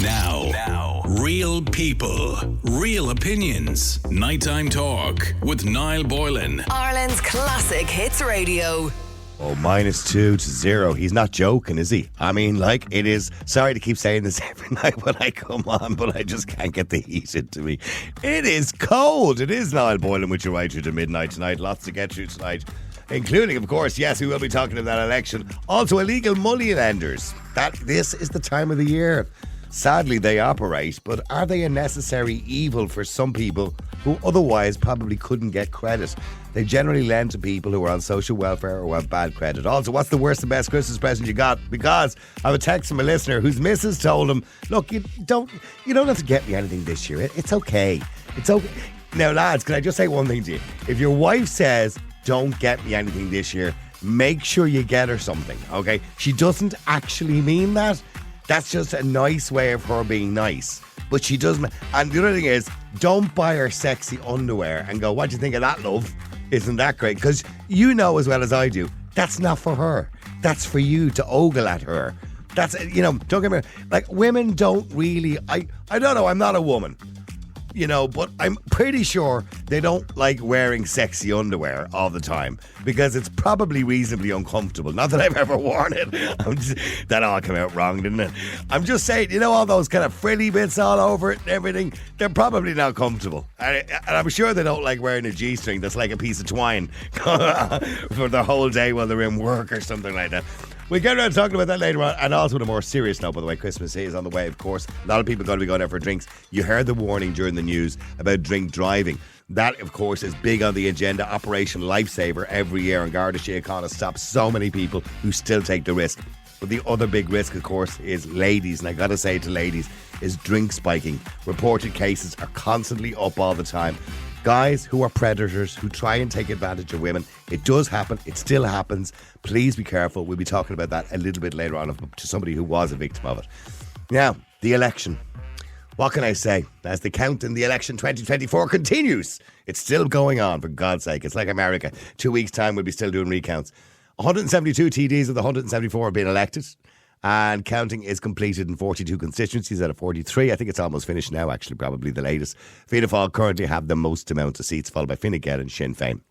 Now, real people, real opinions. Nighttime talk with Niall Boylan. Ireland's classic hits radio. Oh, -2-0. He's not joking, is he? I mean, like, it is. Sorry to keep saying this every night when I come on, but I just can't get the heat into me. It is cold. It is Niall Boylan with you right through to midnight tonight. Lots to get through tonight, including, of course, yes, we will be talking about that election. Also, illegal money lenders. This is the time of the year. Sadly, they operate, but are they a necessary evil for some people who otherwise probably couldn't get credit? They generally lend to people who are on social welfare or have bad credit. Also, what's the worst and best Christmas present you got? Because I have a text from a listener whose missus told him, look, you don't have to get me anything this year. It's okay. It's okay. Now, lads, can I just say one thing to you? If your wife says, don't get me anything this year, make sure you get her something, okay? She doesn't actually mean that. That's just a nice way of her being nice. But she doesn't. And the other thing is, don't buy her sexy underwear and go, what do you think of that, love? Isn't that great? Because you know as well as I do, that's not for her. That's for you to ogle at her. That's, don't get me wrong. Like, women don't really, I don't know, I'm not a woman. But I'm pretty sure they don't like wearing sexy underwear all the time because it's probably reasonably uncomfortable. Not that I've ever worn it. That all came out wrong, didn't it? I'm just saying, all those kind of frilly bits all over it and everything, they're probably not comfortable. And I'm sure they don't like wearing a G-string that's like a piece of twine for the whole day while they're in work or something like that. We'll get around talking about that later on, and also on a more serious note, by the way. Christmas is on the way, of course. A lot of people are going to be going out for drinks. You heard the warning during the news about drink driving. That, of course, is big on the agenda. Operation Lifesaver every year, and Garda Síochána stops so many people who still take the risk. But the other big risk, of course, is ladies, and I got to say to ladies, is drink spiking. Reported cases are constantly up all the time. Guys who are predators, who try and take advantage of women. It does happen. It still happens. Please be careful. We'll be talking about that a little bit later on to somebody who was a victim of it. Now, the election. What can I say? As the count in the election 2024 continues, it's still going on, for God's sake. It's like America. 2 weeks' time, we'll be still doing recounts. 172 TDs of the 174 have been elected. And counting is completed in 42 constituencies out of 43. I think it's almost finished now, actually, probably the latest. Fianna Fáil currently have the most amount of seats, followed by Fine Gael and Sinn Féin.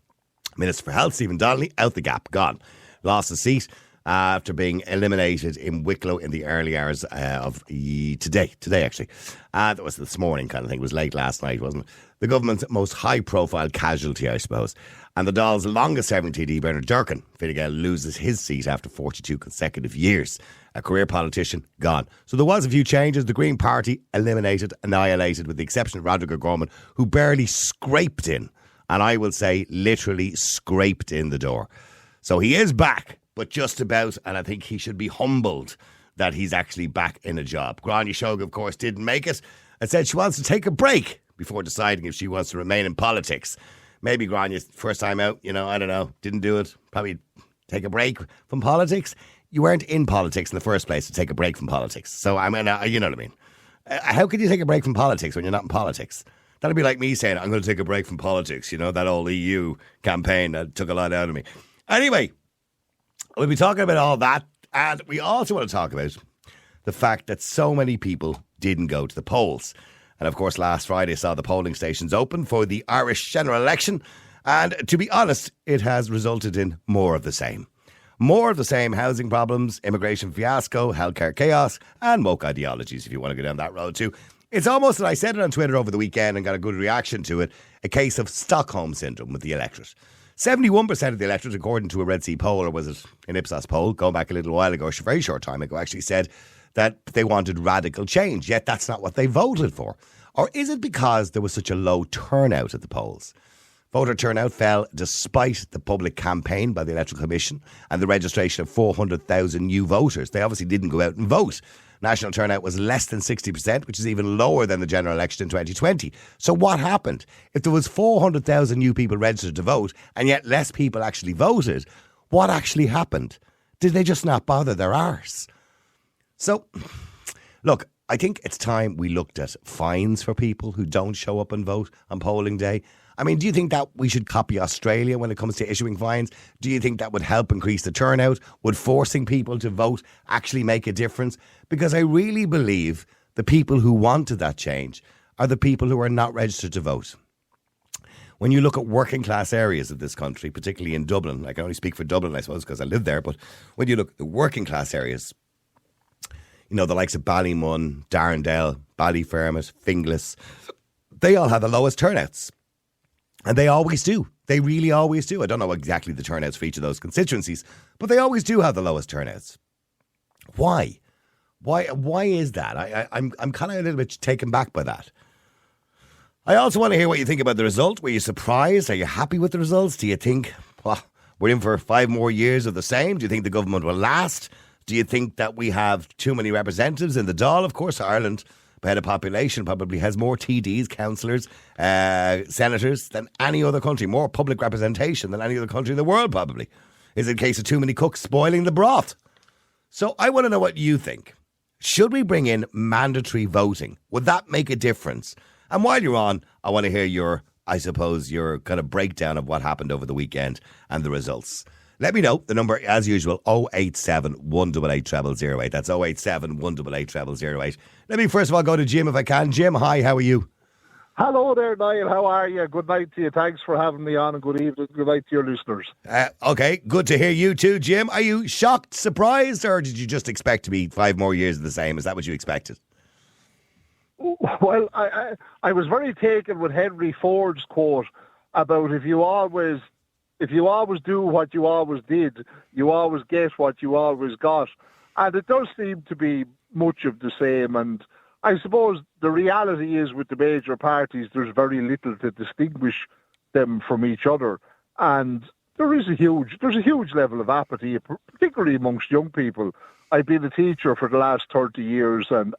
Minister for Health, Stephen Donnelly, out the gap, gone. Lost a seat after being eliminated in Wicklow in the early hours of today, actually. That was this morning kind of thing. It was late last night, wasn't it? The government's most high-profile casualty, I suppose. And the Dáil's longest-serving TD, Bernard Durkan, Fine Gael, loses his seat after 42 consecutive years. A career politician, gone. So there was a few changes. The Green Party annihilated, with the exception of Roderick O'Gorman, who barely scraped in. And I will say, literally scraped in the door. So he is back, but just about, and I think he should be humbled that he's actually back in a job. Gráinne Seoga, of course, didn't make it and said she wants to take a break before deciding if she wants to remain in politics. Maybe Gráinne's first time out, I don't know, didn't do it. Probably take a break from politics. You weren't in politics in the first place to take a break from politics. So, I mean, you know what I mean. How can you take a break from politics when you're not in politics? That'd be like me saying, I'm going to take a break from politics. That old EU campaign that took a lot out of me. Anyway, we'll be talking about all that. And we also want to talk about the fact that so many people didn't go to the polls. And of course, last Friday saw the polling stations open for the Irish general election. And to be honest, it has resulted in more of the same. More of the same: housing problems, immigration fiasco, healthcare chaos, and woke ideologies, if you want to go down that road too. It's almost, and I said it on Twitter over the weekend and got a good reaction to it, a case of Stockholm syndrome with the electorate. 71% of the electorate, according to a Red C poll, or was it an Ipsos poll, going back a little while ago, a very short time ago, actually said that they wanted radical change, yet that's not what they voted for. Or is it because there was such a low turnout at the polls? Voter turnout fell despite the public campaign by the Electoral Commission and the registration of 400,000 new voters. They obviously didn't go out and vote. National turnout was less than 60%, which is even lower than the general election in 2020. So what happened? If there was 400,000 new people registered to vote and yet less people actually voted, what actually happened? Did they just not bother their arse? So, look, I think it's time we looked at fines for people who don't show up and vote on polling day. I mean, do you think that we should copy Australia when it comes to issuing fines? Do you think that would help increase the turnout? Would forcing people to vote actually make a difference? Because I really believe the people who wanted that change are the people who are not registered to vote. When you look at working class areas of this country, particularly in Dublin, I can only speak for Dublin, I suppose, because I live there, but when you look at the working class areas, you know, the likes of Ballymun, Darndale, Ballyfermot, Finglas, they all have the lowest turnouts. And they always do. They really always do. I don't know exactly the turnouts for each of those constituencies, but they always do have the lowest turnouts. Why? Why is that? I'm kind of a little bit taken back by that. I also want to hear what you think about the result. Were you surprised? Are you happy with the results? Do you think, well, we're in for 5 more years of the same? Do you think the government will last? Do you think that we have too many representatives in the Dáil? Of course, Ireland, by head of population, probably has more TDs, councillors, senators than any other country, more public representation than any other country in the world, probably. Is it a case of too many cooks spoiling the broth? So I want to know what you think. Should we bring in mandatory voting? Would that make a difference? And while you're on, I want to hear your kind of breakdown of what happened over the weekend and the results. Let me know. The number, as usual, 087 188 0008. That's 087 188 0008. Let me first of all go to Jim if I can. Jim, hi, how are you? Hello there, Niall. How are you? Good night to you. Thanks for having me on, and good evening. Good night to your listeners. Okay, good to hear you too, Jim. Are you shocked, surprised, or did you just expect to be 5 more years of the same? Is that what you expected? Well, I was very taken with Henry Ford's quote about if you always do what you always did, you always get what you always got. And it does seem to be much of the same. And I suppose the reality is with the major parties, there's very little to distinguish them from each other. And there's a huge level of apathy, particularly amongst young people. I've been a teacher for the last 30 years and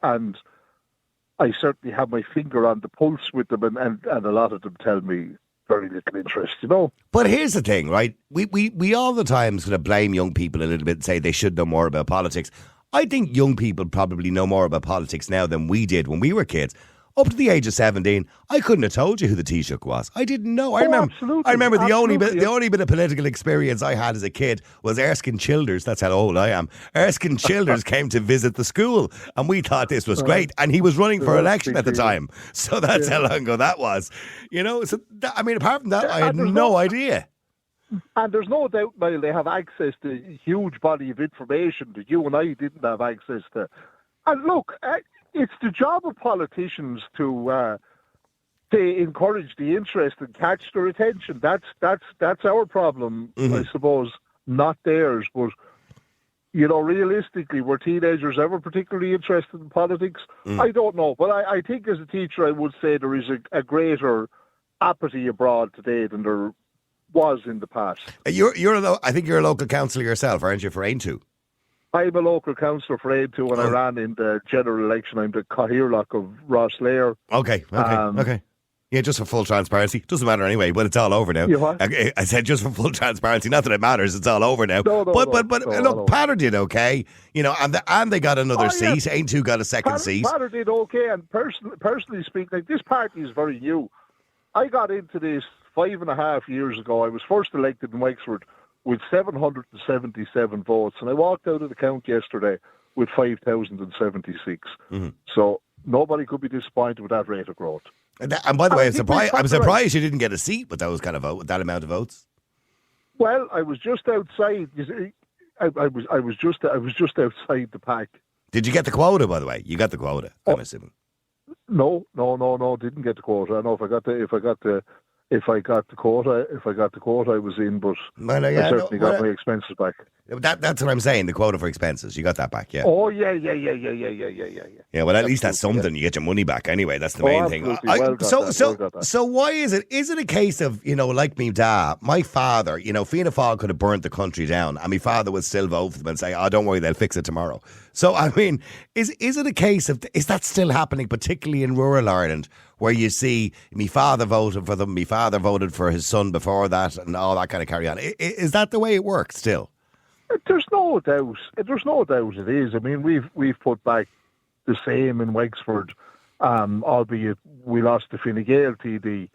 I certainly have my finger on the pulse with them, and a lot of them tell me very little interest, you know. But here's the thing, right? We all the time sort of blame young people a little bit and say they should know more about politics. I think young people probably know more about politics now than we did when we were kids. Up to the age of 17, I couldn't have told you who the Taoiseach was. I didn't know. I remember the only bit of political experience I had as a kid was Erskine Childers. That's how old I am. Erskine Childers came to visit the school, and we thought this was great. And he was running for election at the time, so that's how long ago that was. You know, so apart from that, I had no idea. And there's no doubt, Niall, they have access to a huge body of information that you and I didn't have access to. And look, it's the job of politicians to encourage the interest and catch their attention. That's our problem, I suppose, not theirs. But you know, realistically, were teenagers ever particularly interested in politics? I don't know, but I think as a teacher, I would say there is a greater apathy abroad today than there was in the past. I think you're a local councillor yourself, aren't you, for Aontú? I'm a local councillor for Aontú, and I ran in the general election. I'm the Cathaoirleach of Rosslare. Okay. Yeah, just for full transparency. Doesn't matter anyway, but it's all over now. You what? I said just for full transparency. Not that it matters. It's all over now. But look, Patter did okay. You know, and they got another seat. Aontú got a second seat. Patter did okay, and personally speaking, like, this party is very new. I got into this 5.5 years ago. I was first elected in Wexford with 777 votes, and I walked out of the count yesterday with 5,076. So nobody could be disappointed with that rate of growth. And by the way, I'm surprised you didn't get a seat with those kind of with that amount of votes. Well, I was just outside. You see, I was just outside the pack. Did you get the quota? By the way, you got the quota. I'm assuming. No. Didn't get the quota. I know if I got the quota, I was in, but I certainly got my expenses back. That's what I'm saying, the quota for expenses. You got that back, yeah? Oh, yeah. Yeah, well, at least that's something. You get your money back anyway. That's the main thing. So why is it? Is it a case of, you know, like me dad, my father, you know, Fianna Fáil could have burnt the country down, and my father would still vote for them and say, oh, don't worry, they'll fix it tomorrow. So, I mean, is it a case of, is that still happening, particularly in rural Ireland, where you see my father voted for them, my father voted for his son before that, and all that kind of carry on? Is that the way it works still? There's no doubt. It is. I mean, we've put back the same in Wexford, albeit we lost the Fine Gael TD.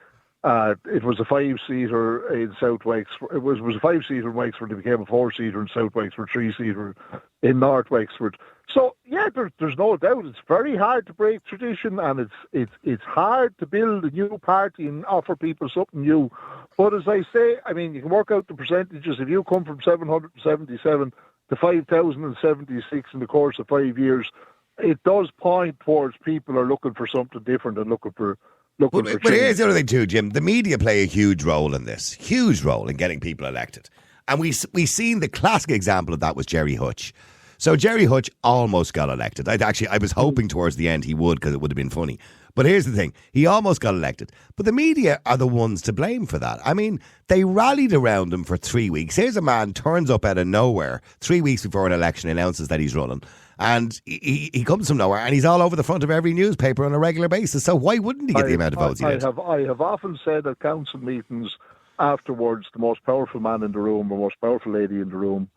It was a 5-seater in South Wexford. It was a 5-seater in Wexford. It became a 4-seater in South Wexford, 3-seater in North Wexford. So yeah, there's no doubt it's very hard to break tradition, and it's hard to build a new party and offer people something new. But as I say, I mean, you can work out the percentages. If you come from 777 to 5,076 in the course of 5 years, it does point towards people are looking for something different and looking for. But here's the other thing too, Jim. The media play a huge role in this, huge role in getting people elected. And we seen the classic example of that was Jerry Hutch. So Jerry Hutch almost got elected. I was hoping towards the end he would, because it would have been funny. But here's the thing. He almost got elected. But the media are the ones to blame for that. I mean, they rallied around him for 3 weeks. Here's a man turns up out of nowhere 3 weeks before an election, announces that he's running. And he comes from nowhere, and he's all over the front of every newspaper on a regular basis. So why wouldn't he get the amount of votes he did? I have often said at council meetings afterwards, the most powerful man in the room, the most powerful lady in the room,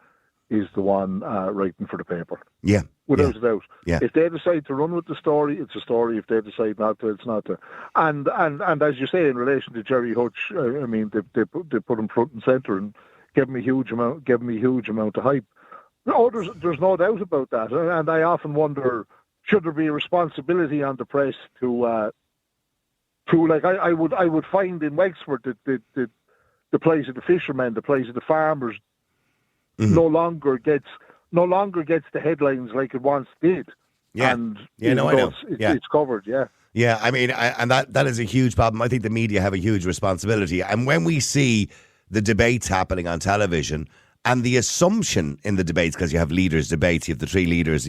is the one writing for the paper. Yeah. Without a doubt. Yeah. If they decide to run with the story, it's a story. If they decide not to, it's not to. And as you say, in relation to Jerry Hutch, I mean, they put him front and centre and gave him a huge amount of hype. No, there's no doubt about that. And I often wonder, should there be a responsibility on the press to like I would find in Wexford that the place of the fishermen, the place of the farmers, no longer gets the headlines like it once did. Yeah. And I know. It's covered. Yeah. Yeah, I mean, and that is a huge problem. I think the media have a huge responsibility. And when we see the debates happening on television, and the assumption in the debates, because you have leaders' debates, you have the three leaders,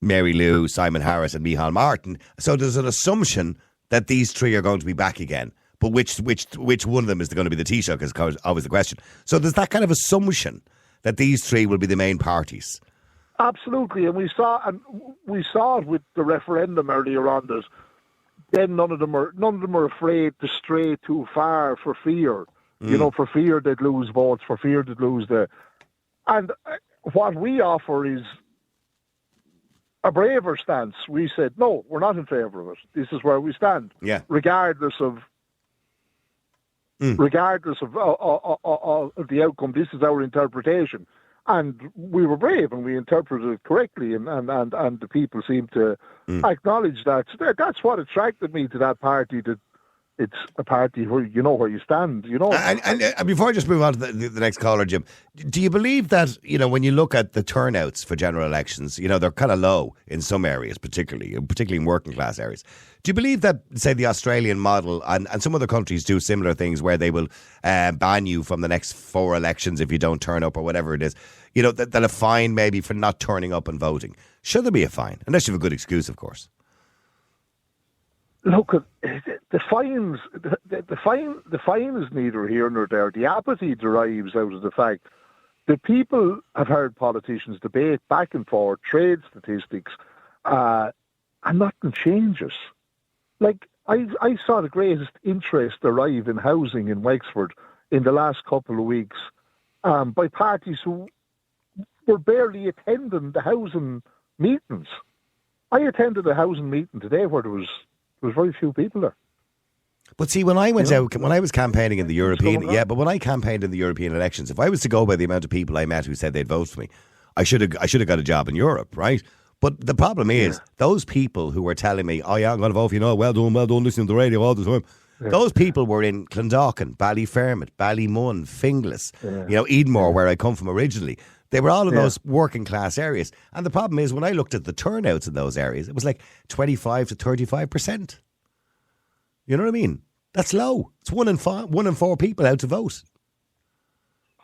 Mary Lou, Simon Harris and Micheál Martin. So there's an assumption that these three are going to be back again. But which one of them is going to be the Taoiseach is always the question. So there's that kind of assumption that these three will be the main parties. Absolutely, and we saw it with the referendum earlier on. That then none of them are afraid to stray too far for fear. For fear they'd lose votes, for fear they'd lose And what we offer is a braver stance. We said, no, we're not in favour of it. This is where we stand. Yeah. Regardless of the outcome, this is our interpretation. And we were brave and we interpreted it correctly, and the people seem to acknowledge that. So that's what attracted me to that party, that it's a party where you know where you stand, And before I just move on to the next caller, Jim, do you believe that, when you look at the turnouts for general elections, they're kind of low in some areas, particularly in working class areas. Do you believe that, say, the Australian model and some other countries do similar things where they will ban you from the next 4 elections if you don't turn up or whatever it is? That a fine maybe for not turning up and voting. Should there be a fine? Unless you have a good excuse, of course. Look, the fines. The fine is neither here nor there. The apathy derives out of the fact that people have heard politicians debate back and forth, trade statistics, and nothing changes. Like I saw the greatest interest arrive in housing in Wexford in the last couple of weeks by parties who were barely attending the housing meetings. I attended a housing meeting today where there was very few people there. But see, when I went out, when I was campaigning in the European, when I campaigned in the European elections, if I was to go by the amount of people I met who said they'd vote for me, I should have got a job in Europe, right? But the problem is, those people who were telling me, oh yeah, I'm going to vote for you, well done, listening to the radio all the time. Yeah. Those people were in Clondalkin, Ballyfermot, Ballymun, Finglas, Edenmore, where I come from originally. They were all in those working class areas. And the problem is, when I looked at the turnouts in those areas, it was like 25 to 35%. You know what I mean? That's low. It's 1 in 4 people out to vote.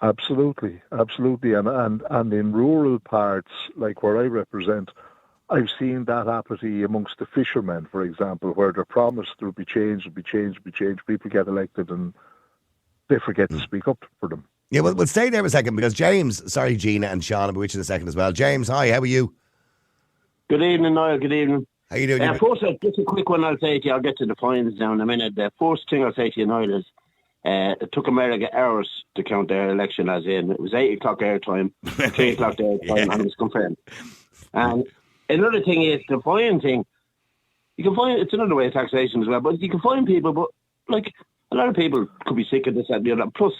Absolutely. And in rural parts, like where I represent, I've seen that apathy amongst the fishermen, for example, where they're promised there will be change, people get elected and they forget to speak up for them. Yeah, well, we'll stay there a second because Gina and Sean will be with you in a second as well. James, hi, how are you? Good evening, Niall, good evening. How you doing? First, just a quick one I'll say to you. I'll get to the fines now in a minute. The first thing I'll say to you, Niall, is it took America hours to count their election, as in it was 8 o'clock air time, 3 o'clock air time, and it's confirmed. And another thing is the fine thing. You can find it's another way of taxation as well, but you can fine people, but like A lot of people could be sick of this and the other. Plus,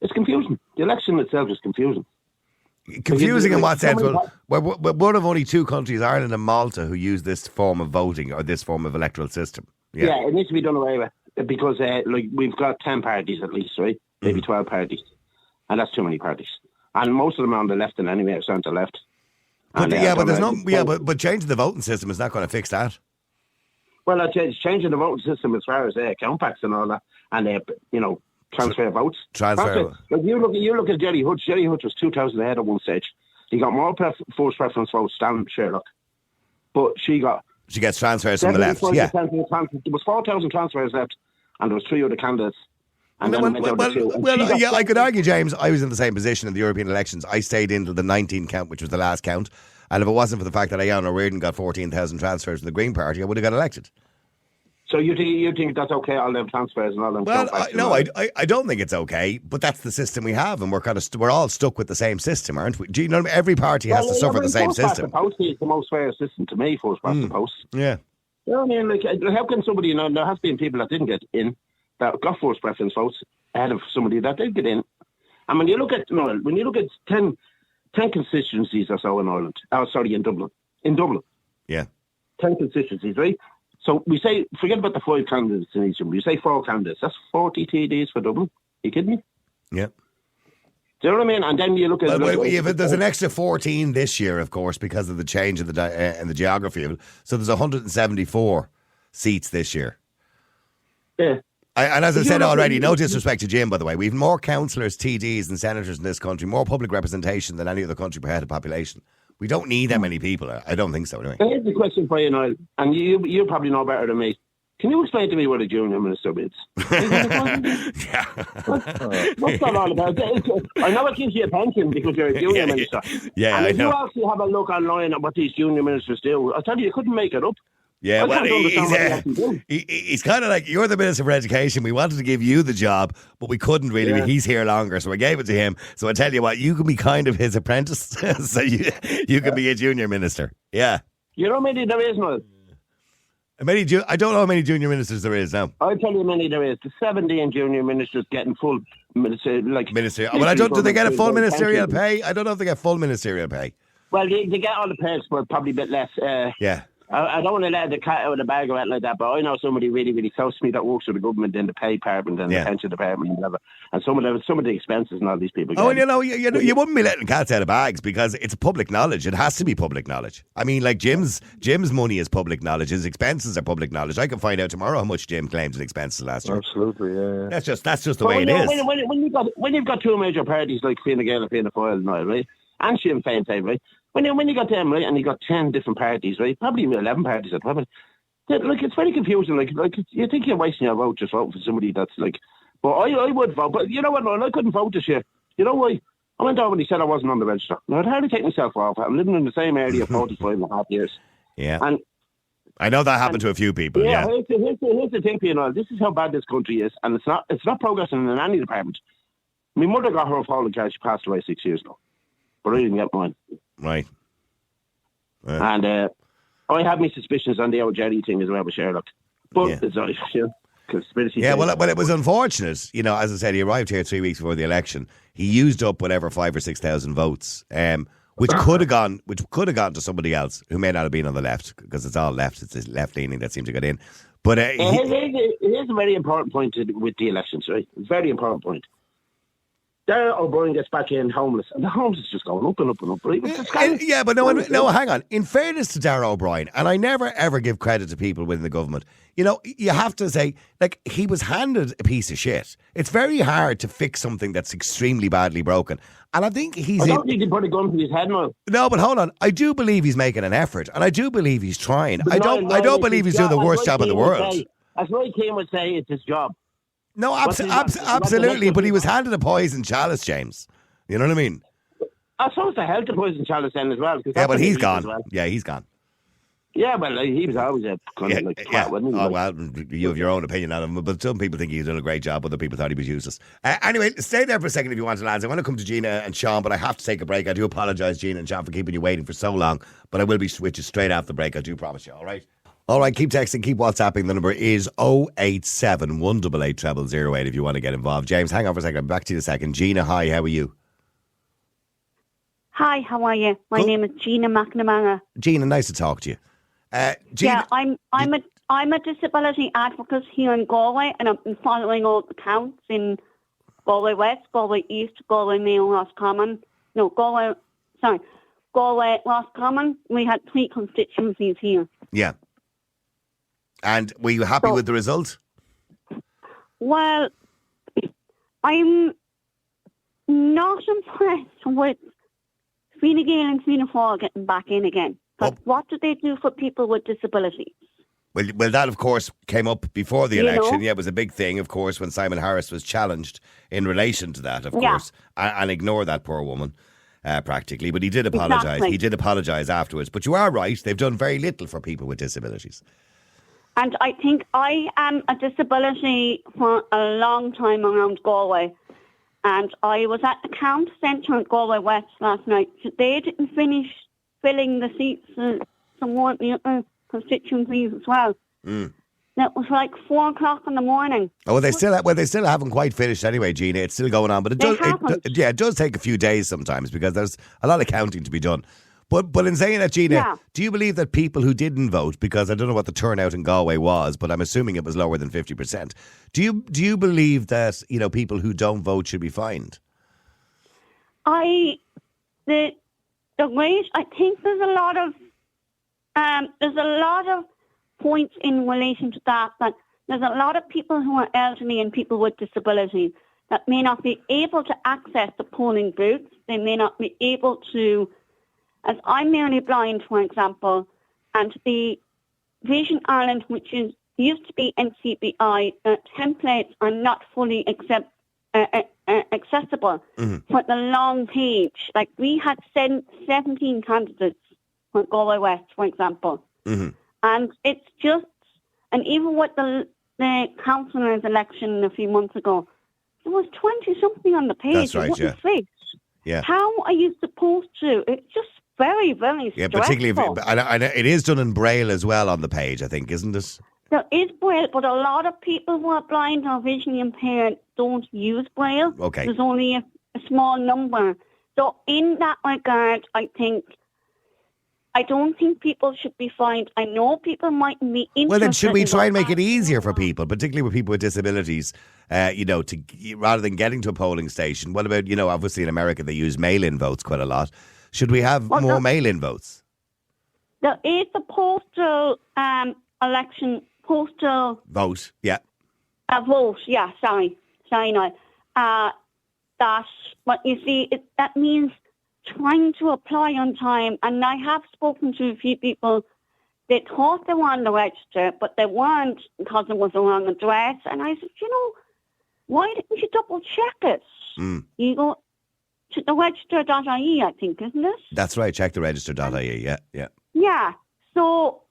it's confusing. The election itself is confusing. Confusing in what sense? Well, we're one of only two countries, Ireland and Malta, who use this form of voting or this form of electoral system. Yeah, it needs to be done away with because we've got 10 parties at least, right? Maybe 12 parties. And that's too many parties. And most of them are on the left and anyway, or centre left. But but changing the voting system is not going to fix that. Well, changing the voting system as far as account packs and all that, and transfer votes. Transfer. Like you look at Jerry Hutch. Jerry Hutch was 2,000 ahead at one stage. He got more forced preference votes than Sherlock, but she gets transfers from the left. Yeah, there was 4,000 transfers left, and there was 3 other candidates. And I could argue, James, I was in the same position in the European elections. I stayed until the 19 count, which was the last count. And if it wasn't for the fact that Ayan O'Riordan got 14,000 transfers from the Green Party, I would have got elected. So you think that's okay, all them transfers and all them? Well, I don't think it's okay, but that's the system we have, and we're all stuck with the same system, aren't we? Do you know every party has to suffer the same system? Post is the most fair system to me, first past the post. Yeah. You know what I mean? How can somebody, there has been people that didn't get in, that got first preference votes ahead of somebody that did get in. And when you look at 10 constituencies or so in Ireland, in Dublin. Yeah. 10 constituencies, right? So we say, forget about the 5 candidates in each of them. We say 4 candidates. That's 40 TDs for Dublin. Are you kidding me? Yeah. Do you know what I mean? And then you look at... there's an extra 14 this year, of course, because of the change in the geography of it. So there's 174 seats this year. Yeah. And as I said already, no disrespect to Jim, by the way, we have more councillors, TDs and senators in this country, more public representation than any other country per head of population. We don't need that many people. I don't think so, anyway. Here's the question for you, Niall, and you probably know better than me. Can you explain to me what a junior minister is? Yeah. What's that all about? I know it gives you a pension because you're a junior minister. Yeah, and I know. If you actually have a look online at what these junior ministers do, I'll tell you couldn't make it up. Yeah, well, he's kind of like, you're the Minister for Education. We wanted to give you the job, but we couldn't really. Yeah. He's here longer, so I gave it to him. So I tell you what, you can be kind of his apprentice, so you can be a junior minister. Yeah. You know how many there is, Noel? I don't know how many junior ministers there is now. I'll tell you how many there is. The 17 junior ministers getting full ministerial. Well, do they get a full ministerial pay? I don't know if they get full ministerial pay. Well, they get all the pay, but probably a bit less. Yeah. I don't want to let the cat out of the bag or anything like that, but I know somebody really, really close to me that works for the government in the pay department and the pension department and whatever. And some of the expenses and all these people get. Oh, you wouldn't be letting cats out of bags because it's public knowledge. It has to be public knowledge. I mean, like Jim's money is public knowledge. His expenses are public knowledge. I can find out tomorrow how much Jim claimed in expenses last year. Absolutely, yeah. That's just the way it is. When you've got 2 major parties like Fine Gael and Fianna Fáil and all, right, and Sinn Féin, right. When you got them, right, and you got 10 different parties, right, probably 11 parties, probably, it's very confusing. Like you think you're wasting your vote just voting for somebody that's like, but I would vote, but you know what, I couldn't vote this year. You know why? I went over and he said I wasn't on the register. Now, I'd hardly take myself off. I'm living in the same area 45 and a half years. Yeah. And I know that happened to a few people, yeah. Here's the thing, you know, this is how bad this country is, and it's not progressing in any department. My mother got her fallen car, she passed away 6 years ago, but I didn't get mine. Right. And I have my suspicions on the old Jerry thing as well with Sherlock. But it's always, conspiracy. Yeah, well, it was unfortunate. You know, as I said, he arrived here 3 weeks before the election. He used up whatever 5,000 or 6,000 votes, which could have gone to somebody else who may not have been on the left, because it's all left. It's the left leaning that seems to get in. But here's a very important point with the elections, right? Very important point. Darragh O'Brien gets back in homeless, and the homeless is just going up and up and up. Right? But no, hang on. In fairness to Darragh O'Brien, and I never ever give credit to people within the government, you know, you have to say, like, he was handed a piece of shit. It's very hard to fix something that's extremely badly broken. And I think I don't think he put a gun to his head now. No, but hold on. I do believe he's making an effort, and I do believe he's trying. I don't believe he's doing the worst job in the world. As Roy Keane would say, it's his job. No, absolutely, but he was handed a poison chalice, James. You know what I mean? I suppose the health of poison chalice then as well. Yeah, but he's gone. Well. Yeah, he's gone. Yeah, well, he was always a kind of like twat, wasn't he? Oh, well, you have your own opinion on him, but some people think he's done a great job, other people thought he was useless. Anyway, stay there for a second if you want to, lads. I want to come to Gina and Sean, but I have to take a break. I do apologise, Gina and Sean, for keeping you waiting for so long, but I will be switching straight after the break. I do promise you, all right? All right, keep texting, keep WhatsApping. The number is 087 188 0008 if you want to get involved. James, hang on for a second. I'll be back to you in a second. Gina, hi, how are you? Hi, how are you? My name is Gina McNamara. Gina, nice to talk to you. Gina, I'm a disability advocate here in Galway, and I've been following all the counts in Galway West, Galway East, Galway Mayo, Roscommon. No, Galway, Roscommon. We had 3 constituencies here. Yeah. And were you happy with the result? Well, I'm not impressed with Fine Gael and Fianna Fáil getting back in again. But what do they do for people with disabilities? Well, that, of course, came up before the election. know? Yeah, it was a big thing, of course, when Simon Harris was challenged in relation to that, of course. And ignore that poor woman, practically. But he did apologise. Exactly. He did apologise afterwards. But you are right. They've done very little for people with disabilities. And I think I am a disability for a long time around Galway. And I was at the count centre at Galway West last night. They didn't finish filling the seats in some more constituencies as well. It was like 4 o'clock in the morning. Oh, they still haven't quite finished anyway, Gina. It's still going on, but it does take a few days sometimes because there's a lot of counting to be done. But in saying that, Gina, do you believe that people who didn't vote, because I don't know what the turnout in Galway was, but I'm assuming it was lower than 50%. Do you believe that people who don't vote should be fined? The rate, I think there's a lot of points in relation to that there's a lot of people who are elderly and people with disabilities that may not be able to access the polling booths. They may not be able to, as I'm nearly blind, for example, and the Vision Ireland, which used to be NCBI, templates are not fully accessible for the long page. Like we had 17 candidates for Galway West, for example. And it's just, and even with the councillors election a few months ago, there was 20-something on the page. That's right, yeah. Fixed. Yeah. How are you supposed to? It's just very, very stressful. Yeah, particularly, and it is done in Braille as well on the page, I think, isn't it? There is Braille, but a lot of people who are blind or visually impaired don't use Braille. Okay. There's only a small number. So in that regard, I don't think people should be fined. I know people mightn't be interested. Well, then should we try and make it easier for people, particularly with people with disabilities, rather than getting to a polling station? What about, obviously in America they use mail-in votes quite a lot. Should we have more mail-in votes? There is the postal vote, yeah. Vote, yeah, sorry, Niall. But you see, that means trying to apply on time, and I have spoken to a few people. They thought they were on the register, but they weren't because it was the wrong address. And I said, why didn't you double check it? You go to the register.ie, I think, isn't it? That's right, check the register.ie, yeah. Yeah, so,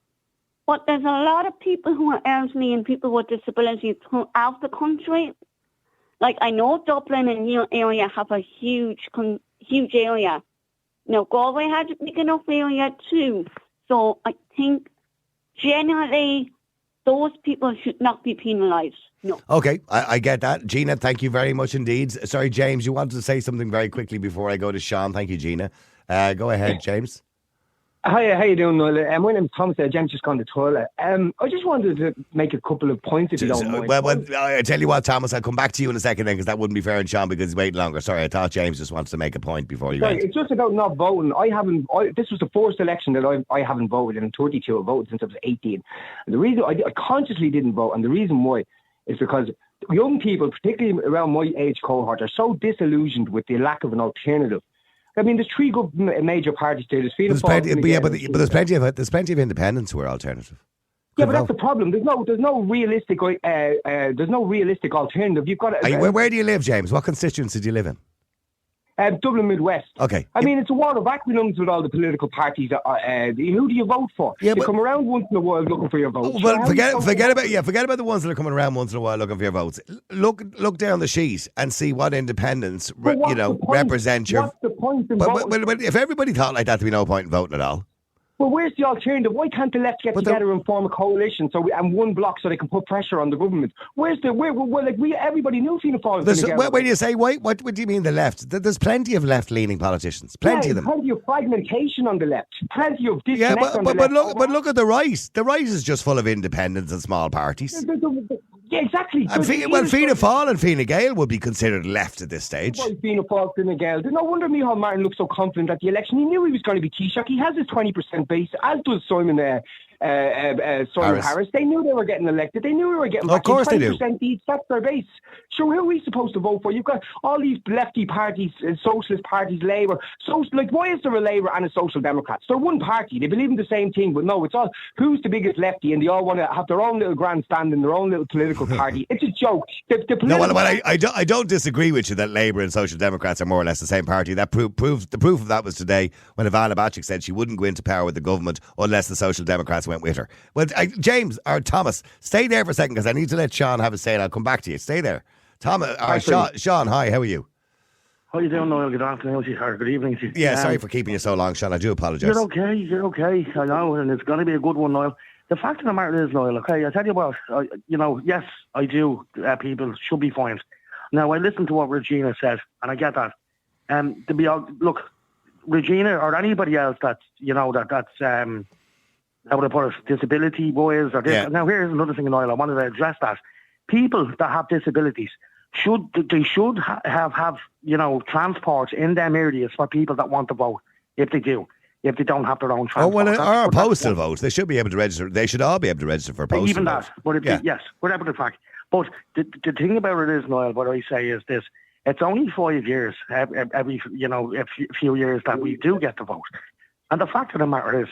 but there's a lot of people who are elderly and people with disabilities throughout the country. Like, I know Dublin and your area have a huge area. Now, Galway has a big enough area too. So I think generally those people should not be penalised. No. Okay, I get that. Gina, thank you very much indeed. Sorry, James, you wanted to say something very quickly before I go to Sean. Thank you, Gina. Go ahead, James. Hi, how you doing, Noel? My name's Thomas. James just gone to the toilet. I just wanted to make a couple of points, if you don't mind. Well, I tell you what, Thomas, I'll come back to you in a second then, because that wouldn't be fair on Sean because he's waiting longer. Sorry, I thought James just wants to make a point before you went. It's just about not voting. This was the first election that I haven't voted in. 32 I've voted since I was 18. And the reason I consciously didn't vote, and the reason why is because young people, particularly around my age cohort, are so disillusioned with the lack of an alternative. I mean, there's 3 good major parties there. There's plenty of independents who are alternative. Yeah, but that's the problem. There's no realistic alternative. You've got. Where do you live, James? What constituency do you live in? Dublin Midwest. Okay. I mean, it's a war of acronyms with all the political parties. Who do you vote for? Yeah, they come around once in a while looking for your votes. Well, forget about the ones that are coming around once in a while looking for your votes. Look down the sheet and see what independents represent your. What's the point in voting? But if everybody thought like that, there'd be no point in voting at all. Well, where's the alternative? Why can't the left get together and form a coalition and one bloc so they can put pressure on the government? Everybody knew Fianna Fáil was going to get when you say why, what do you mean the left? There's plenty of left-leaning politicians, plenty of them. Plenty of fragmentation on the left, plenty of disconnect on the left. But look at the right. The right is just full of independents and small parties. Yeah, exactly. And Fianna Fáil and Fine Gael would be considered left at this stage. Fianna Fáil, Fine Gael. No wonder Micheál Martin looked so confident at the election. He knew he was going to be Taoiseach. He has his 20% base, as does Simon Harris. They knew they were getting elected. They knew they were getting back. Of course they do. 20% each, that's their base. So who are we supposed to vote for? You've got all these lefty parties, socialist parties, Labour. So, why is there a Labour and a Social Democrats? They're one party. They believe in the same thing, but no, it's all who's the biggest lefty, and they all want to have their own little grandstand in their own little political party. It's a joke. I don't disagree with you that Labour and Social Democrats are more or less the same party. That the proof of that was today when Ivana Bacik said she wouldn't go into power with the government unless the Social Democrats went with her. Well, James or Thomas, stay there for a second because I need to let Sean have a say and I'll come back to you. Stay there. Thomas, Sean, hi, how are you? How are you doing, Noel? Good afternoon, or good evening to you. Yeah, sorry for keeping you so long, Sean. I do apologise. You're okay. I know, and it's going to be a good one, Noel. The fact of the matter is, Noel, okay, I tell you what, yes, I do. People should be fined. Now, I listened to what Regina said, and I get that. Look, Regina or anybody else that's how would I put it, disability boys or this. Yeah. Now, here's another thing, Noel. I wanted to address that. People that have disabilities should have transport in them areas for people that want to vote. If they don't have their own transport. Or a postal vote. They should be able to register. They should all be able to register for a postal even vote. But yes, whatever the fact. But the thing about it is, Noel, what I say is this: it's only 5 years, every a few years that we do get to vote, and the fact of the matter is,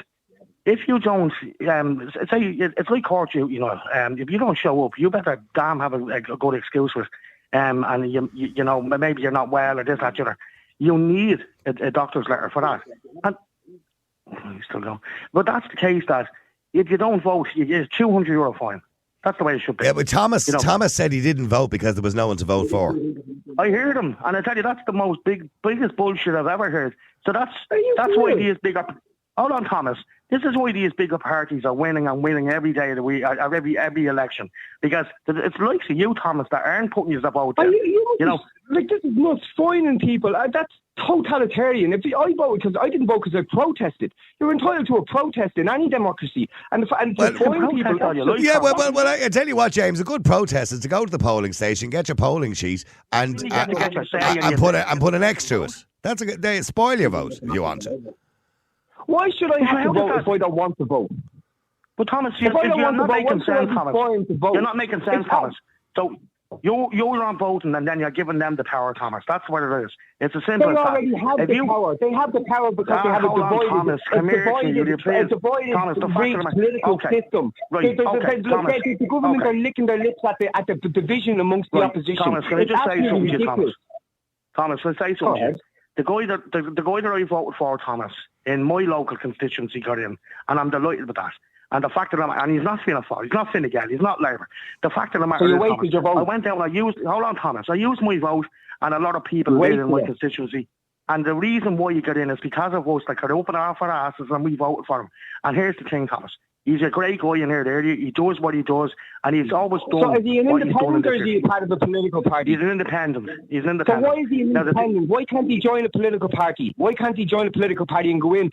if you don't, say it's like court duty, if you don't show up, you better damn have a good excuse for it. And maybe you're not well or this, that, the other. You need a doctor's letter for that. And you still go. But that's the case that if you don't vote, you get a €200 fine. That's the way it should be. Yeah, but Thomas said he didn't vote because there was no one to vote for. I heard him, and I tell you, that's the biggest bullshit I've ever heard. So that's why these bigger. Hold on, Thomas. This is why these bigger parties are winning and winning every day of the week, every election, because it's like you, Thomas, that aren't putting you to vote. This is nuts. Fining people. That's totalitarian. I voted because I didn't vote because I protested. You're entitled to a protest in any democracy, and to fine people. I tell you what, James, a good protest is to go to the polling station, get your polling sheet, and put an X to it. They spoil your vote if you want to. Why should I have to vote if I don't want to vote? But Thomas, you're not making sense, Thomas. You're not making sense, Thomas. So you're on voting and then you're giving them the power, Thomas. That's what it is. It's as simple as that. They already have the power. They have the power because they have a divided. It's divided political system. Right. The government are licking their lips at the division amongst the opposition. Thomas, can I just say something to you, Thomas? Thomas, can I say something to you? The guy that I voted for, Thomas, in my local constituency got in, and I'm delighted with that. And the fact that and he's not Fianna Fáil, he's not Fine Gael, he's not Labour. The fact of the matter is, Thomas, I went out and hold on, Thomas, I used my vote, and a lot of people did in my constituency. And the reason why you got in is because of us that could open off our asses and we voted for him. And here's the thing, Thomas. He's a great guy in there. He does what he does, and he's always done. So is he an independent or is he part of a political party? He's an independent. So why is he an independent? Why can't he join a political party? Why can't he join a political party and go in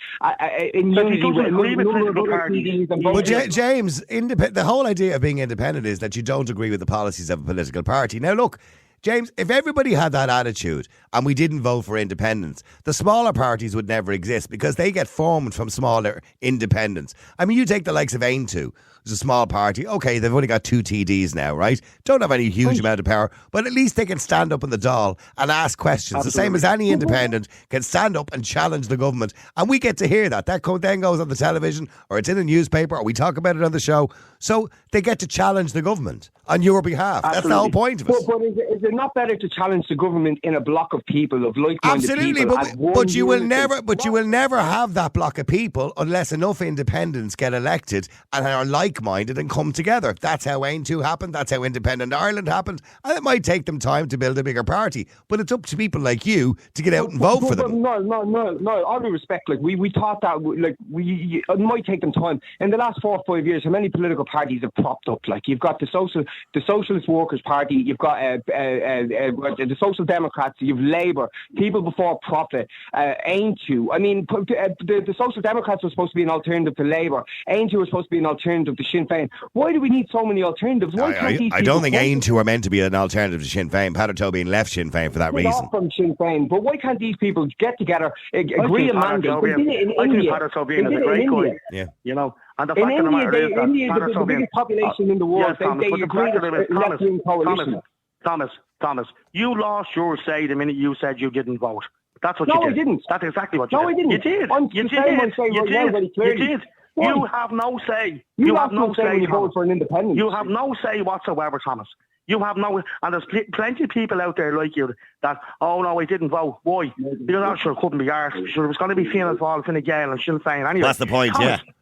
unity with political parties? But James, the whole idea of being independent is that you don't agree with the policies of a political party. Now, look, James, if everybody had that attitude and we didn't vote for independence, the smaller parties would never exist because they get formed from smaller independents. I mean, you take the likes of Aintu, who's a small party. Okay, they've only got 2 TDs now, right? Don't have any huge amount of power, but at least they can stand up in the Dáil and ask questions. Absolutely. The same as any independent can stand up and challenge the government. And we get to hear that. That then goes on the television or it's in a newspaper or we talk about it on the show. So they get to challenge the government on your behalf. Absolutely. That's the whole point of it. But is it not better to challenge the government in a block of people, of like-minded Absolutely, people? as one but you will unity? you will never have that block of people unless enough independents get elected and are like-minded and come together. That's how Ain 2 happened. That's how Independent Ireland happened. And it might take them time to build a bigger party, but it's up to people like you to get out and vote for them. No. All due respect, like we thought that, like it might take them time. In the last 4 or 5 years, how many political parties have propped up? Like you've got the Socialist Workers Party, you've got the Social Democrats, you've Labour, people before Profit, Ain 2. I mean, the Social Democrats were supposed to be an alternative to Labour. Ain 2 was supposed to be an alternative to Sinn Féin. Why do we need so many alternatives? Why can't these I don't think Ain 2 are meant to be an alternative to Sinn Féin. Pat O'Toole left Sinn Féin for that reason. Off from Sinn Féin, but why can't these people get together, agree a mandate? I think Pat O'Toole is a great guy. Yeah. You know, and the fact of the matter is that India, the biggest population in the world, they agree with left-wing coalition. Thomas, you lost your say the minute you said you didn't vote. That's what you did. No, I didn't. That's exactly what you did. No, I didn't. You did. You did. You have no say. You have no say when you vote for an independent. You have no say whatsoever, Thomas. You have no, and there's plenty of people out there like you that, oh no, I didn't vote. Why? Because I'm sure it couldn't be arsed. Sure, it was going to be Fianna Fáil, Fine Gael and Sinn Féin anyway. That's the point, Thomas, yeah.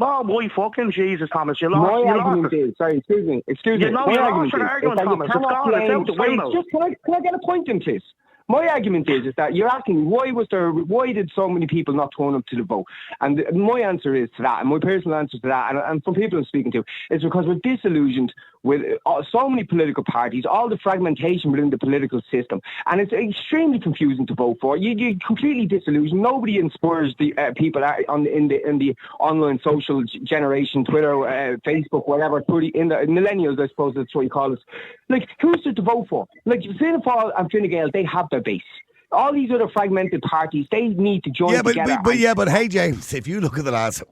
Oh, boy, fucking Jesus, Thomas. You lost. My argument is, sorry, excuse me. You know, you lost your argument, Thomas. It's gone. It's out the window. Just can I get a point in, please? My argument is that you're asking why did so many people not turn up to the vote? And my answer is to that, and my personal answer to that, and from people I'm speaking to, is because we're disillusioned with so many political parties, all the fragmentation within the political system, and it's extremely confusing to vote for. You're completely disillusioned. Nobody inspires the people in the online social generation, Twitter, Facebook, whatever, in the millennials, I suppose that's what you call it. Like, who's there to vote for? Like, Fianna Fáil and Fine Gael, they have their base. All these other fragmented parties, they need to join together. But hey, James, if you look at the last,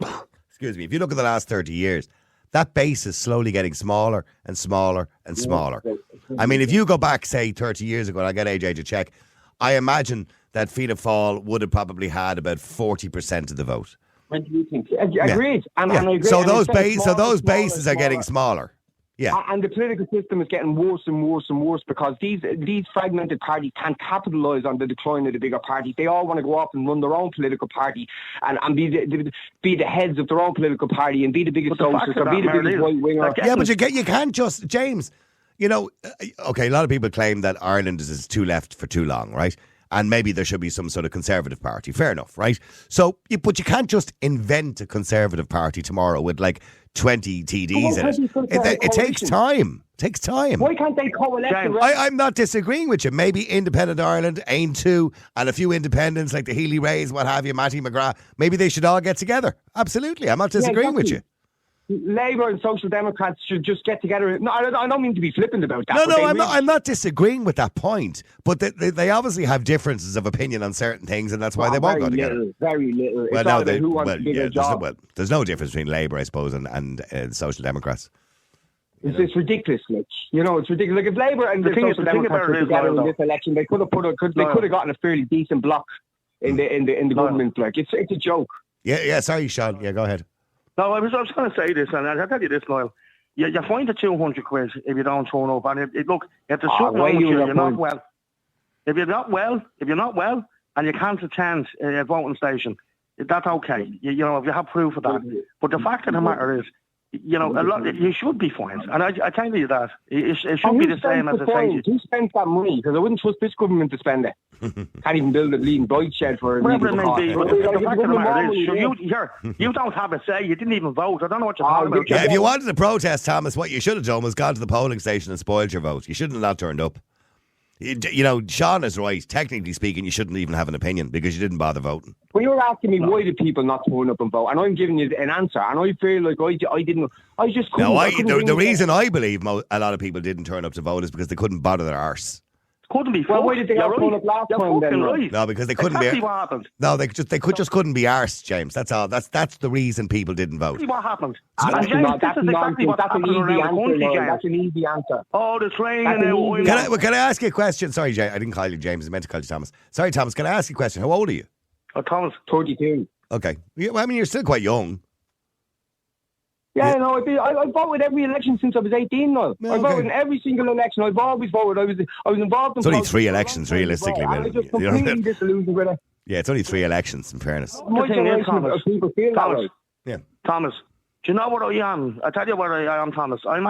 if you look at the last 30 years, that base is slowly getting smaller and smaller and smaller. I mean, if you go back, say, 30 years ago, and I get AJ to check, I imagine that Fianna Fáil would have probably had about 40% of the vote. When do you think? Agreed. And I agree. So those bases are getting smaller. Yeah. And the political system is getting worse and worse and worse because these fragmented parties can't capitalise on the decline of the bigger parties. They all want to go off and run their own political party and be the heads of their own political party and be the biggest socialist or be the biggest right winger. Yeah, but you can't just, James, you know, okay, a lot of people claim that Ireland is too left for too long, right? And maybe there should be some sort of conservative party. Fair enough, right? So, but you can't just invent a conservative party tomorrow with like 20 TDs in it. It takes time. It takes time. Why can't they coalesce? I'm not disagreeing with you. Maybe Independent Ireland, Ain 2, and a few independents like the Healy Rays, what have you, Matty McGrath, maybe they should all get together. Absolutely. I'm not disagreeing with you. Labour and Social Democrats should just get together. No, I don't mean to be flippant about that. No, I'm not disagreeing with that point. But they obviously have differences of opinion on certain things, and that's why they won't go together. Very little. Well, no, there's no difference between Labour, I suppose, and Social Democrats. It's ridiculous, like, you know, it's ridiculous. Like if Labour and the Social Democrats were together in this election, they could have gotten a fairly decent block in the government. Like it's a joke. Yeah. Sorry, Sean. Yeah, go ahead. No, I was going to say this, and I'll tell you this, Niall. You find the 200 quid if you don't turn up, and look, if there's something wrong with you, you're not well. If you're not well, and you can't attend a voting station, that's okay. You know, if you have proof of that. But the fact of the matter is, you know, you should be fined, and I tell you that it should be the same as a station. Who spends that money? Because I wouldn't trust this government to spend it. Can't even build a bleeding bike shed for whatever it may be. But the fact of the matter is, you don't have a say. You didn't even vote. I don't know what you're talking about. Yeah, if you wanted to protest, Thomas, what you should have done was gone to the polling station and spoiled your vote. You shouldn't have not turned up. You know, Sean is right. Technically speaking, you shouldn't even have an opinion because you didn't bother voting. Well, you're asking me why did people not turn up and vote, and I'm giving you an answer, and I feel like I didn't. I just couldn't. The reason I believe a lot of people didn't turn up to vote is because they couldn't bother their arse. Couldn't be. Well, why did they not turn up last time then? Right. No, because they couldn't exactly what happened. No, they just couldn't be arsed, James. That's all. That's the reason people didn't vote. Exactly what happened. That's an easy answer. Oh, the train and Can I ask you a question? Sorry, Jay, I didn't call you James. I meant to call you Thomas. Sorry, Thomas. Can I ask you a question? How old are you? Oh, Thomas, 32. Okay. Well, I mean, you're still quite young. Yeah, no, I voted every election since I was 18 now. Yeah, I okay. voted in every single election. I've always voted. I was involved in It's only politics 3 for a long elections, time as realistically, well, and Will. I'm just You know? completely disillusioned with it. Yeah, it's only 3 elections, in fairness. My The thing is, generation Thomas, of people feel that Thomas, way. Yeah. Thomas, do you know what I am? I tell you what I am, Thomas. I'm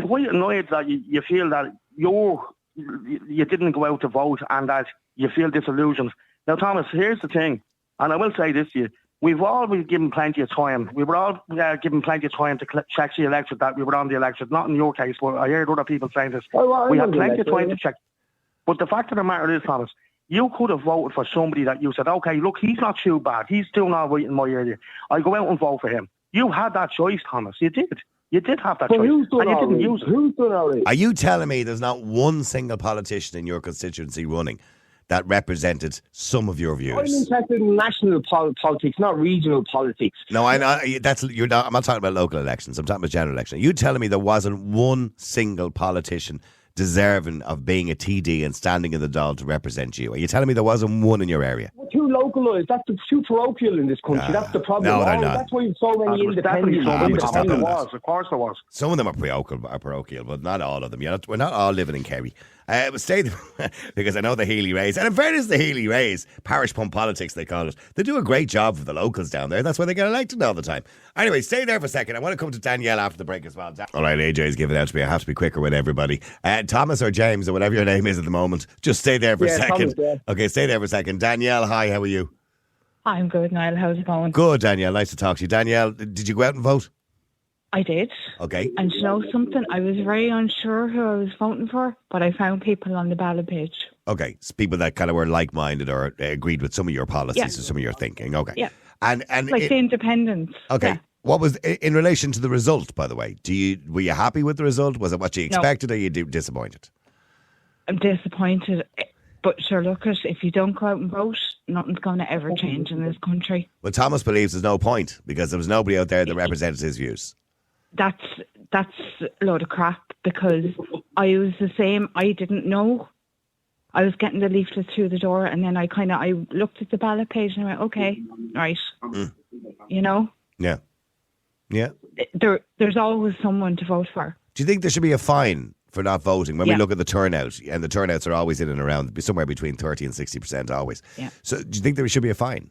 quite annoyed that you feel that you didn't go out to vote and that you feel disillusioned. Now, Thomas, here's the thing, and I will say this to you. We've all been given plenty of time. We were all given plenty of time to check the election, that we were on the election. Not in your case, but I heard other people saying this. We had plenty of time to check. But the fact of the matter is, Thomas, you could have voted for somebody that you said, okay, look, he's not too bad. He's doing all right in my area. I go out and vote for him. You had that choice, Thomas. You did. You did have that choice. And you didn't use it. Who's done all right? Are you telling me there's not one single politician in your constituency running that represented some of your views? I'm interested in national politics, not regional politics. No, I know you're not. I'm not talking about local elections. I'm talking about general election. Are you telling me there wasn't one single politician deserving of being a TD and standing in the Dáil to represent you? Are you telling me there wasn't one in your area? We're too localised. That's too parochial in this country. That's the problem. No, they're not. That's why you have so many Definitely independent. Of course there was. Some of them are parochial, but not all of them. We're not all living in Kerry. But stay there, because I know the Healy Rays, and in fairness, the Healy Rays, parish pump politics they call it, they do a great job for the locals down there. That's why they get elected all the time. Anyway, stay there for a second. I want to come to Danielle after the break as well. All right, AJ's giving out to me. I have to be quicker with everybody. Thomas or James or whatever your name is at the moment, just stay there for a second. Thomas, yeah. Okay, stay there for a second. Danielle, hi, how are you? I'm good, Niall. How's it going? Good, Danielle. Nice to talk to you. Danielle, did you go out and vote? I did. Okay. And you know something? I was very unsure who I was voting for, but I found people on the ballot page. Okay. It's people that kind of were like-minded or agreed with some of your policies or some of your thinking. Okay. Yeah. And like the independents. Okay. Yeah. What was in relation to the result, by the way? Were you happy with the result? Was it what you expected or are you disappointed? I'm disappointed. But sure, look, if you don't go out and vote, nothing's going to ever change in this country. Well, Thomas believes there's no point because there was nobody out there that represented his views. That's a load of crap because I was the same. I didn't know. I was getting the leaflets through the door and then I looked at the ballot page and I went, okay, right. You know? Yeah. Yeah. There's always someone to vote for. Do you think there should be a fine for not voting? When we look at the turnout, and the turnouts are always in and around, somewhere between 30 and 60% always. Yeah. So do you think there should be a fine?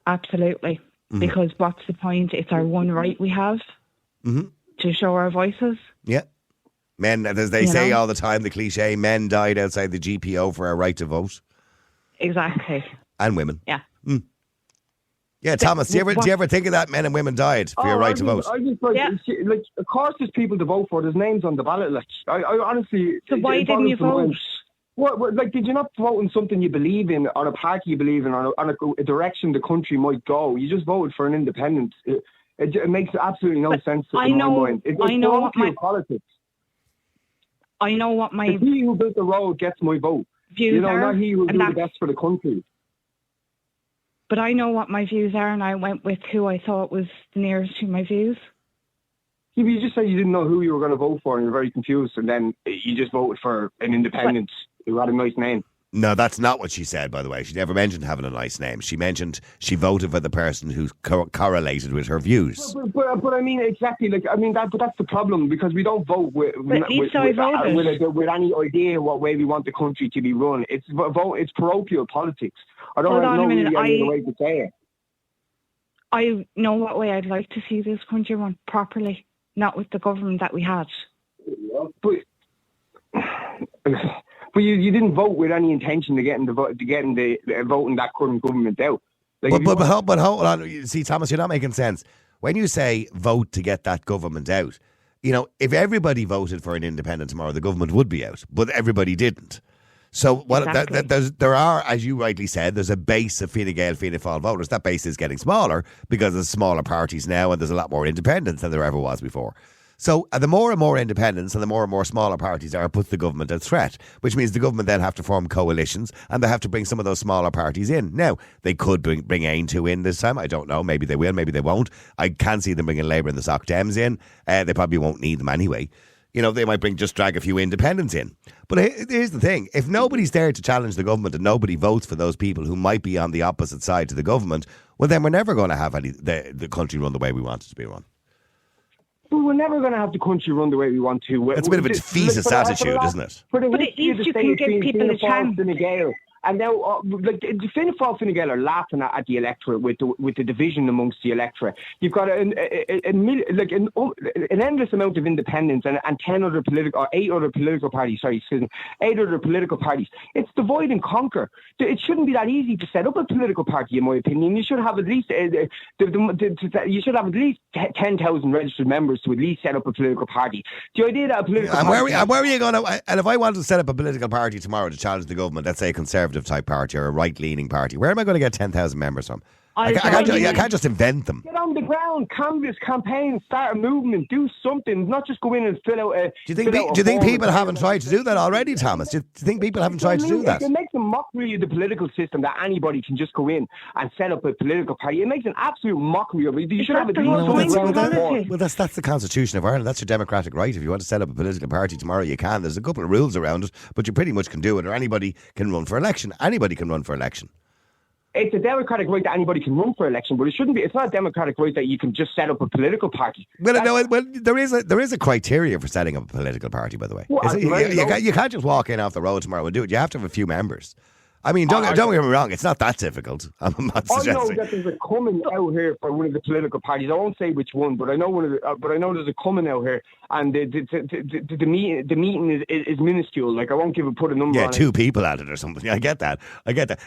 Absolutely. Because what's the point? It's our one right we have to show our voices. Yeah. Men, as they say all the time, the cliche, men died outside the GPO for our right to vote. Exactly. And women. Yeah. Yeah, Thomas, do you ever think of that? Men and women died for your right to vote. I just of course, there's people to vote for. There's names on the ballot list. I honestly. So why didn't you vote? What, did you not vote in something you believe in, or a party you believe in, or on a direction the country might go? You just voted for an independent. It makes absolutely no sense in my mind. It's politics. I know what my. It's he who built the road gets my vote. Views are, not he who will do the best for the country. But I know what my views are, and I went with who I thought was the nearest to my views. Yeah, you just said you didn't know who you were going to vote for, and you're very confused, and then you just voted for an independent who had a nice name. No, that's not what she said, by the way. She never mentioned having a nice name. She mentioned she voted for the person who correlated with her views. But I mean, exactly. But that's the problem, because we don't vote with any idea what way we want the country to be run. It's parochial politics. I don't know any other way to say it. I know what way I'd like to see this country run properly, not with the government that we had. But you didn't vote with any intention of getting the voting that current government out. But hold on. See, Thomas, you're not making sense. When you say vote to get that government out, if everybody voted for an independent tomorrow, the government would be out. But everybody didn't. So there are, as you rightly said, there's a base of Fine Gael, Fianna Fáil voters. That base is getting smaller because there's smaller parties now and there's a lot more independence than there ever was before. So the more and more independents and the more smaller parties are, puts the government at threat, which means the government then have to form coalitions and they have to bring some of those smaller parties in. Now, they could bring Aontú in this time. I don't know. Maybe they will, maybe they won't. I can see them bringing Labour and the Soc Dems in. They probably won't need them anyway. They might drag a few independents in. But here's the thing. If nobody's there to challenge the government and nobody votes for those people who might be on the opposite side to the government, well, then we're never going to have the country run the way we want it to be run. we're never going to have the country run the way we want to. It's a bit of a defeatist attitude, isn't it? But at least you can give people a chance. And now, Fianna Fáil, Fine Gael are laughing at the electorate with the division amongst the electorate. You've got an endless amount of independents and 8 other political parties. It's divide and conquer. It shouldn't be that easy to set up a political party, in my opinion. You should have at least 10,000 registered members to at least set up a political party. The idea that a political party... Where are you going to... And if I wanted to set up a political party tomorrow to challenge the government, let's say a Conservative type party or a right-leaning party, where am I going to get 10,000 members from? I can't just invent them. Get on the ground, canvass, campaign, start a movement, do something, not just go in and fill out a... Do you think people haven't tried to do that already, Thomas? Do you think people haven't tried to do that? It makes a mockery of the political system that anybody can just go in and set up a political party. It makes an absolute mockery of it. You should have a Well, that's the Constitution of Ireland. That's your democratic right. If you want to set up a political party tomorrow, you can. There's a couple of rules around it, but you pretty much can do it, or anybody can run for election. Anybody can run for election. It's a democratic right that anybody can run for election, but it shouldn't be. It's not a democratic right that you can just set up a political party. Well, there is a criteria for setting up a political party, by the way. Well, you can't just walk in off the road tomorrow and do it. You have to have a few members. I mean, don't get me wrong, it's not that difficult. I'm not suggesting. I know that there's a coming out here for one of the political parties. I won't say which one, but I know there's a coming out here, and the meeting is minuscule. Like, I won't put a number on it. Yeah, 2 people at it or something. I get that.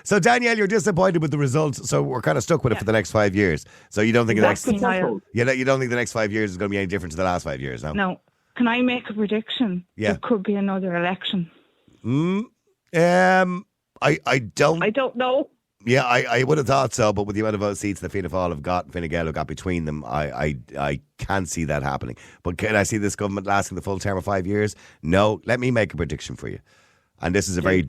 So, Danielle, you're disappointed with the results, so we're kind of stuck with it for the next 5 years. So you don't think you don't think the next 5 years is going to be any different to the last 5 years, no? No. Can I make a prediction? Yeah. There could be another election. I don't know. Yeah, I would have thought so, but with the amount of vote seats that Fianna Fáil have got, Fine Gael have got between them, I can't see that happening. But can I see this government lasting the full term of 5 years? No. Let me make a prediction for you, and this is a very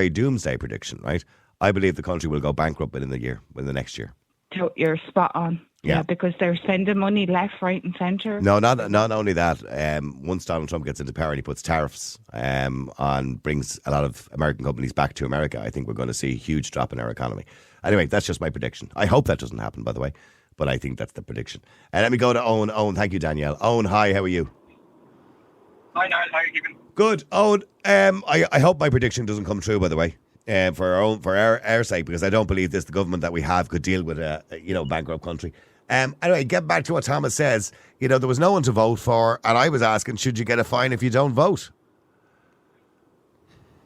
doomsday prediction, right? I believe the country will go bankrupt within the next year. You're spot on. Yeah, because they're spending money left, right and centre. No, not only that. Once Donald Trump gets into power and he puts tariffs and brings a lot of American companies back to America, I think we're going to see a huge drop in our economy. Anyway, that's just my prediction. I hope that doesn't happen, by the way, but I think that's the prediction. And let me go to Owen. Owen, thank you, Danielle. Owen, hi, how are you? Hi, Niall, how are you keeping? Good. Owen, I hope my prediction doesn't come true, by the way. For our sake, because I don't believe the government that we have could deal with a bankrupt country. Anyway, get back to what Thomas says. There was no one to vote for, and I was asking, should you get a fine if you don't vote?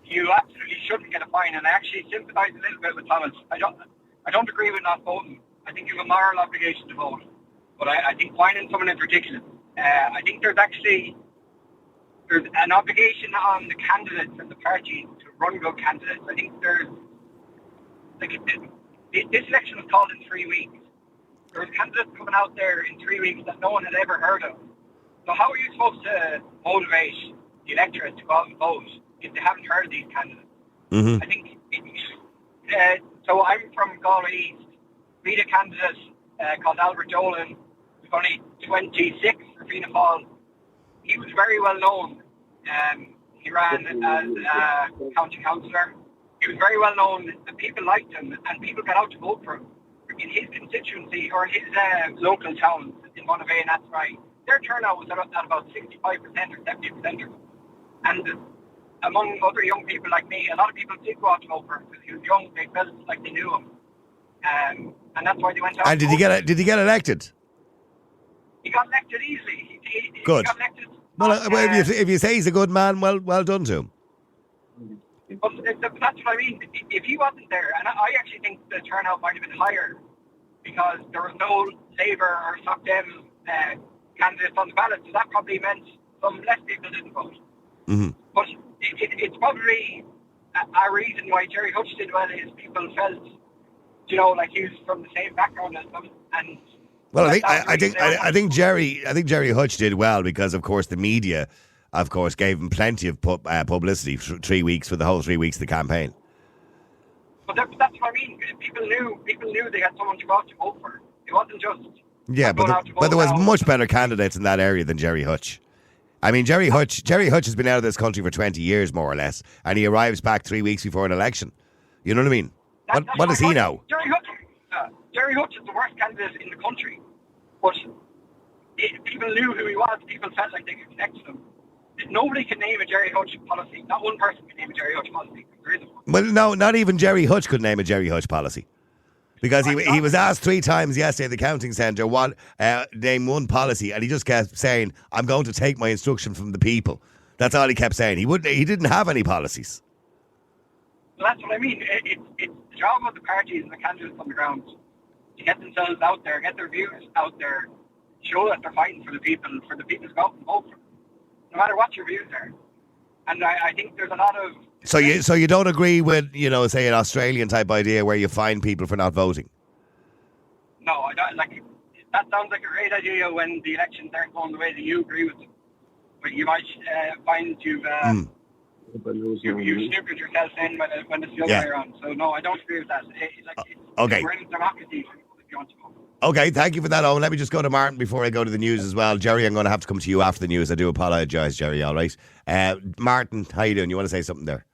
You absolutely shouldn't get a fine, and I actually sympathise a little bit with Thomas. I don't agree with not voting. I think you have a moral obligation to vote, but I think fining someone is ridiculous. I think there's an obligation on the candidates and the parties to run good candidates. I think this election was called in 3 weeks. There's candidates coming out there in 3 weeks that no one had ever heard of. So how are you supposed to motivate the electorate to go out and vote if they haven't heard of these candidates? Mm-hmm. I think, so I'm from Galway East. We had a candidate called Albert Dolan, who's only 26 for Fianna Fáil. He was very well known. He ran as a county councillor. He was very well known, and people liked him, and people got out to vote for him. In his constituency, or in his local towns in Monavea and that's right, their turnout was at about 65% or 70%. And among other young people like me, a lot of people did go out to vote for him because he was young, they felt like they knew him. And that's why they went out. And did he get elected? He got elected easily. Good. He got elected. Well, if you say he's a good man, well done to him. But that's what I mean. If he wasn't there, and I actually think the turnout might have been higher because there was no Labour or Stop Dem candidates on the ballot, so that probably meant some less people didn't vote. Mm-hmm. But it's probably a reason why Jerry Hutch did well is people felt, like he was from the same background as them, and. Well, I think Jerry Hutch did well because, of course, the media, of course, gave him plenty of publicity for 3 weeks, for the whole 3 weeks of the campaign. But that's what I mean. People knew they had someone to go out to vote for. It wasn't just. Yeah, but there was much better candidates in that area than Jerry Hutch. I mean, Jerry Hutch has been out of this country for 20 years, more or less, and he arrives back 3 weeks before an election. You know what I mean? What does he know? Jerry Hutch is the worst candidate in the country. But people knew who he was. People felt like they could connect to him. Nobody can name a Jerry Hutch policy. Not one person can name a Jerry Hutch policy. There isn't one. Well, no, not even Jerry Hutch could name a Jerry Hutch policy. Because he was asked 3 times yesterday at the counting centre name one policy, and he just kept saying, "I'm going to take my instruction from the people." That's all he kept saying. He didn't have any policies. Well, that's what I mean. It's the job of the parties and the candidates on the ground to get themselves out there, get their views out there, show that they're fighting for the people to go out and vote for them, no matter what your views are. And I think there's a lot of... So you don't agree with, say an Australian type idea where you fine people for not voting? No, I don't. That sounds like a great idea when the elections aren't going the way that you agree with them. But you might find you've snookered yourself in when it's the other way around. So no, I don't agree with that. Okay. We're in a democracy if you want to vote. Okay, thank you for that, Owen. Let me just go to Martin before I go to the news as well. Jerry, I'm going to have to come to you after the news. I do apologise, Jerry, all right? Martin, how you doing? You want to say something there?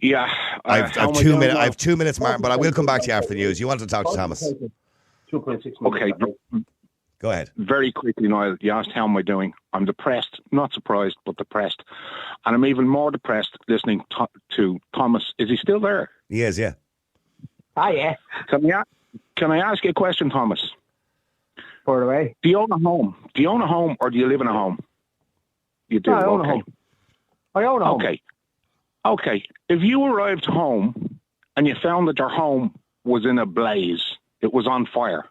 Yeah. I've 2 minutes. I have 2 minutes, Martin, but I will come back to you after the news. You want to talk to Thomas? 2.6 minutes. Okay. Go ahead. Very quickly, Niall, you asked how am I doing. I'm depressed, not surprised, but depressed. And I'm even more depressed listening to Thomas. Is he still there? He is, yeah. Ah, yeah. Can I ask you a question, Thomas? Far away. Do you own a home? Do you own a home or do you live in a home? You do. No, I own a home. I own a home. Okay. If you arrived home and you found that your home was in a blaze, it was on fire,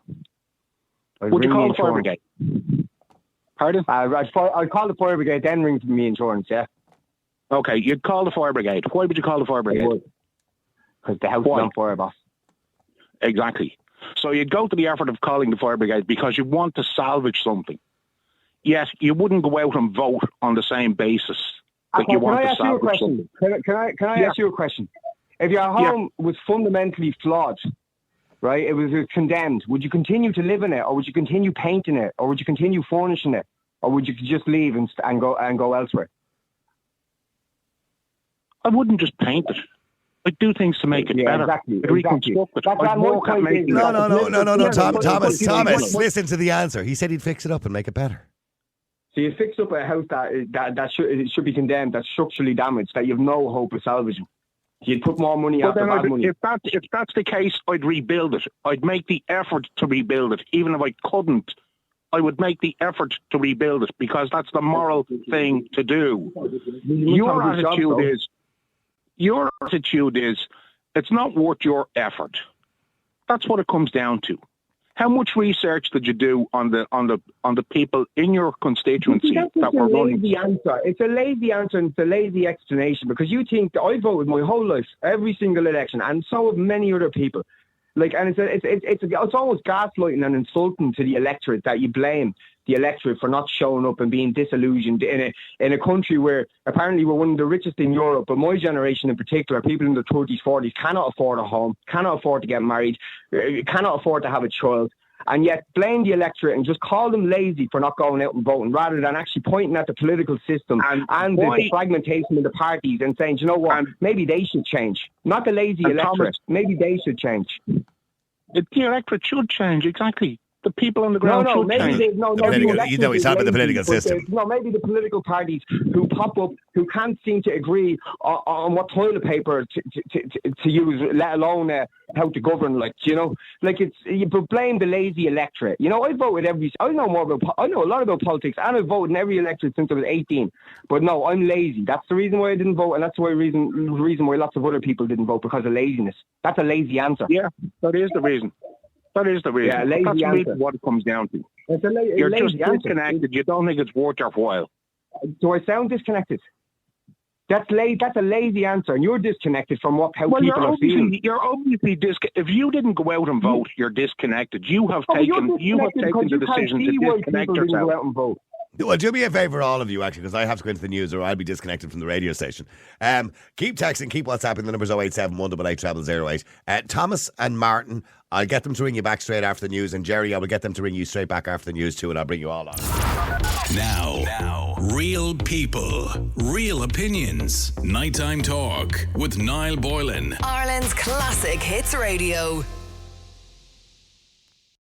would you call the fire brigade? Pardon? I'd call the fire brigade, then ring me insurance, yeah. Okay, you'd call the fire brigade. Why would you call the fire brigade? Because the house is on fire, boss. Exactly. So you'd go to the effort of calling the fire brigade because you want to salvage something. Yes, you wouldn't go out and vote on the same basis that you want to salvage something. Can I ask you a question? If your home was fundamentally flawed, right, it was condemned, would you continue to live in it, or would you continue painting it, or would you continue furnishing it, or would you just leave and go elsewhere? I wouldn't just paint it. I'd do things to make it better. Exactly. Reconstruct it. No, Thomas, listen to the answer. He said he'd fix it up and make it better. So you fix up a house that should be condemned, that's structurally damaged, that you have no hope of salvaging. You'd put more money after bad money. If that's the case, I'd rebuild it. I'd make the effort to rebuild it. Even if I couldn't, I would make the effort to rebuild it because that's the moral thing to do. Your attitude is it's not worth your effort. That's what it comes down to. How much research did you do on the people in your constituency that were running? It's a lazy answer and it's a lazy explanation because you think that I voted my whole life, every single election, and so have many other people. And it's almost gaslighting and insulting to the electorate that you blame the electorate for not showing up and being disillusioned in a country where apparently we're one of the richest in Europe, but my generation in particular, people in their 30s, 40s, cannot afford a home, cannot afford to get married, cannot afford to have a child, and yet blame the electorate and just call them lazy for not going out and voting, rather than actually pointing at the political system and the fragmentation in the parties and saying, do you know what, maybe they should change. Not the lazy electorate, maybe they should change. The electorate should change, exactly. The people on the ground should change. He's talking about the political system. Maybe the political parties who pop up, who can't seem to agree on what toilet paper to use, let alone how to govern. But blame the lazy electorate. I voted I know a lot about politics, and I've voted in every electorate since I was 18. But no, I'm lazy. That's the reason why I didn't vote, and that's the reason why lots of other people didn't vote, because of laziness. That's a lazy answer. Yeah, that is the reason. That is the reason. Yeah, that's really what it comes down to. You're just disconnected. You don't think it's worth your while. Do I sound disconnected? That's a lazy answer, and you're disconnected from how people are feeling. You're obviously disconnected. If you didn't go out and vote, you're disconnected. You have taken the decision to disconnect yourself. Go out and vote. Well, do me a favour, all of you, actually, because I have to go into the news or I'll be disconnected from the radio station. Keep texting, keep WhatsApping. The number's 087 188 0008. Thomas and Martin, I'll get them to ring you back straight after the news. And Jerry, I will get them to ring you straight back after the news too, and I'll bring you all on. Now, real people, real opinions. Nighttime Talk with Niall Boylan. Ireland's classic hits radio.